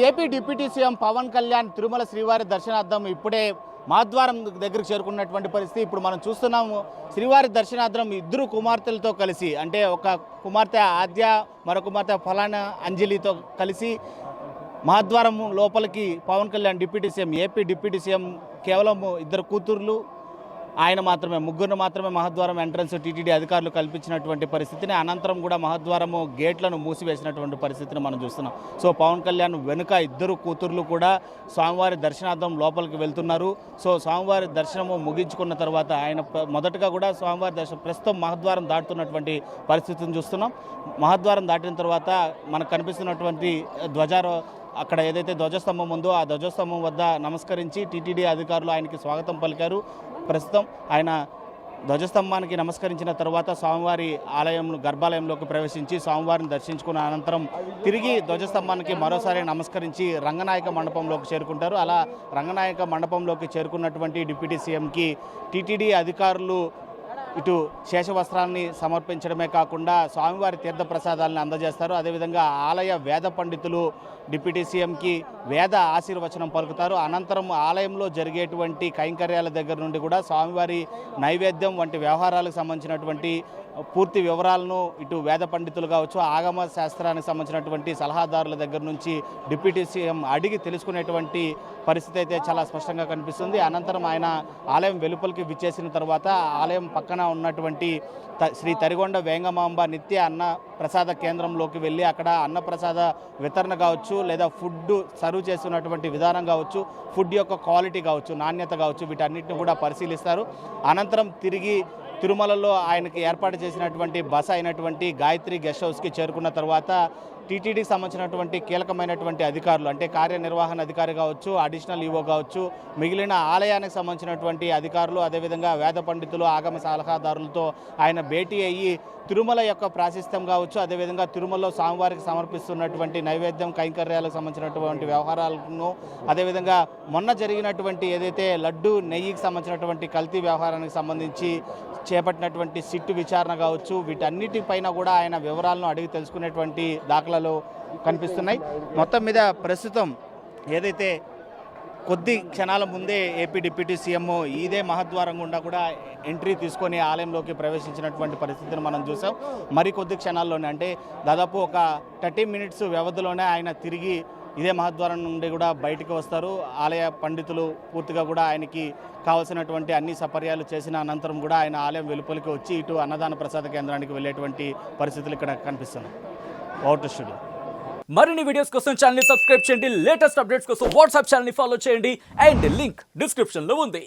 AP deputy CM Pawan Kalyan Tirumala శ్రీవారి దర్శనార్థం ఇప్పుడే మహద్వారం దగ్గరికి చేరుకున్నటువంటి పరిస్థితి ఇప్పుడు మనం చూస్తున్నాము. శ్రీవారి దర్శనార్థం ఇద్దరు కుమార్తెలతో కలిసి, అంటే ఒక కుమార్తె ఆద్య, మరో కుమార్తె ఫలానా అంజలితో కలిసి మహద్వారం లోపలికి Pawan Kalyan deputy CM, AP deputy CM కేవలం ఇద్దరు కూతుర్లు ఆయన మాత్రమే, ముగ్గురు మాత్రమే మహద్వారం ఎంట్రన్స్ టీటీడీ అధికారులు కల్పించినటువంటి పరిస్థితిని, అనంతరం కూడా మహద్వారము గేట్లను మూసివేసినటువంటి పరిస్థితిని మనం చూస్తున్నాం. సో పవన్ కళ్యాణ్ వెనుక ఇద్దరు కూతుర్లు కూడా స్వామివారి దర్శనార్థం లోపలికి వెళ్తున్నారు. సో స్వామివారి దర్శనము ముగించుకున్న తర్వాత ఆయన మొదటగా కూడా స్వామివారి దర్శనం ప్రస్తుతం మహద్వారం దాటుతున్నటువంటి పరిస్థితిని చూస్తున్నాం. మహద్వారం దాటిన తర్వాత మనకు కనిపిస్తున్నటువంటి అక్కడ ఏదైతే ధ్వజస్తంభం ఉందో ఆ ధ్వజస్తంభం వద్ద నమస్కరించి టీటీడీ అధికారులు ఆయనకి స్వాగతం పలికారు. ప్రస్తుతం ఆయన ధ్వజస్తంభానికి నమస్కరించిన తర్వాత స్వామివారి గర్భాలయంలోకి ప్రవేశించి స్వామివారిని దర్శించుకున్న అనంతరం తిరిగి ధ్వజస్తంభానికి మరోసారి నమస్కరించి రంగనాయక మండపంలోకి చేరుకుంటారు. అలా రంగనాయక మండపంలోకి చేరుకున్నటువంటి డిప్యూటీ సీఎంకి టీటీడీ అధికారులు ఇటు శేషవస్త్రాన్ని సమర్పించడమే కాకుండా స్వామివారి తీర్థ ప్రసాదాలను అందజేస్తారు. అదేవిధంగా ఆలయ వేద పండితులు డిప్యూటీ సీఎంకి వేద ఆశీర్వచనం పలుకుతారు. అనంతరం ఆలయంలో జరిగేటువంటి కైంకర్యాల దగ్గర నుండి కూడా స్వామివారి నైవేద్యం వంటి వ్యవహారాలకు సంబంధించినటువంటి పూర్తి వివరాలను ఇటు వేద పండితులు కావచ్చు, ఆగమ శాస్త్రానికి సంబంధించినటువంటి సలహాదారుల దగ్గర నుంచి డిప్యూటీ సీఎం అడిగి తెలుసుకునేటువంటి పరిస్థితి అయితే చాలా స్పష్టంగా కనిపిస్తుంది. అనంతరం ఆయన ఆలయం వెలుపలికి విచ్చేసిన తర్వాత ఆలయం పక్కన ఉన్నటువంటి శ్రీ తరిగొండ వేంగమాంబ నిత్య అన్న ప్రసాద కేంద్రంలోకి వెళ్ళి అక్కడ అన్నప్రసాద వితరణ కావచ్చు, లేదా ఫుడ్ సర్వ్ చేస్తున్నటువంటి విధానం కావచ్చు, ఫుడ్ యొక్క క్వాలిటీ కావచ్చు, నాణ్యత కావచ్చు, వీటన్నిటిని కూడా పరిశీలిస్తారు. అనంతరం తిరిగి తిరుమలలో ఆయనకి ఏర్పాటు చేసినటువంటి బస అయినటువంటి గాయత్రి గెస్ట్ హౌస్కి చేరుకున్న తర్వాత టీటీడీకి సంబంధించినటువంటి కీలకమైనటువంటి అధికారులు, అంటే కార్యనిర్వహణ అధికారి కావచ్చు, అడిషనల్ ఈవో కావచ్చు, మిగిలిన ఆలయానికి సంబంధించినటువంటి అధికారులు, అదేవిధంగా వేద పండితులు, ఆగమ సలహాదారులతో ఆయన భేటీ అయ్యి తిరుమల యొక్క ప్రాశస్త్యం కావచ్చు, అదేవిధంగా తిరుమలలో స్వామివారికి సమర్పిస్తున్నటువంటి నైవేద్యం కైంకర్యాలకు సంబంధించినటువంటి వ్యవహారాలను, అదేవిధంగా మొన్న జరిగినటువంటి ఏదైతే లడ్డు నెయ్యికి సంబంధించినటువంటి కల్తీ వ్యవహారానికి సంబంధించి చేపట్టినటువంటి సిట్టు విచారణ కావచ్చు, వీటన్నిటిపైన కూడా ఆయన వివరాలను అడిగి తెలుసుకునేటువంటి దాఖలాలు కనిపిస్తున్నాయి. మొత్తం మీద ప్రస్తుతం ఏదైతే కొద్ది క్షణాల ముందే ఏపీ డిప్యూటీ సీఎం ఇదే మహద్వారం గుండా కూడా ఎంట్రీ తీసుకొని ఆలయంలోకి ప్రవేశించినటువంటి పరిస్థితిని మనం చూసాం. మరికొద్ది క్షణాల్లోనే, అంటే దాదాపు ఒక 30 మినిట్స్ వ్యవధిలోనే ఆయన తిరిగి ఇదే మహద్వారం నుండి కూడా బయటికి వస్తారు. ఆలయ పండితులు పూర్తిగా కూడా ఆయనకి కావాల్సినటువంటి అన్ని సపర్యాలు చేసిన అనంతరం కూడా ఆయన ఆలయం వెలుపలికి వచ్చి ఇటు అన్నదాన ప్రసాద కేంద్రానికి వెళ్ళేటువంటి పరిస్థితులు ఇక్కడ కనిపిస్తున్నాయి. Out studio. మరిన్ని వీడియోస్ కోసం ఛానల్ ని సబ్స్క్రైబ్ చేయండి. లేటెస్ట్ అప్డేట్స్ కోసం వాట్సాప్ ఛానల్ ని ఫాలో చేయండి. అండ్ లింక్ డిస్క్రిప్షన్ లో ఉంది.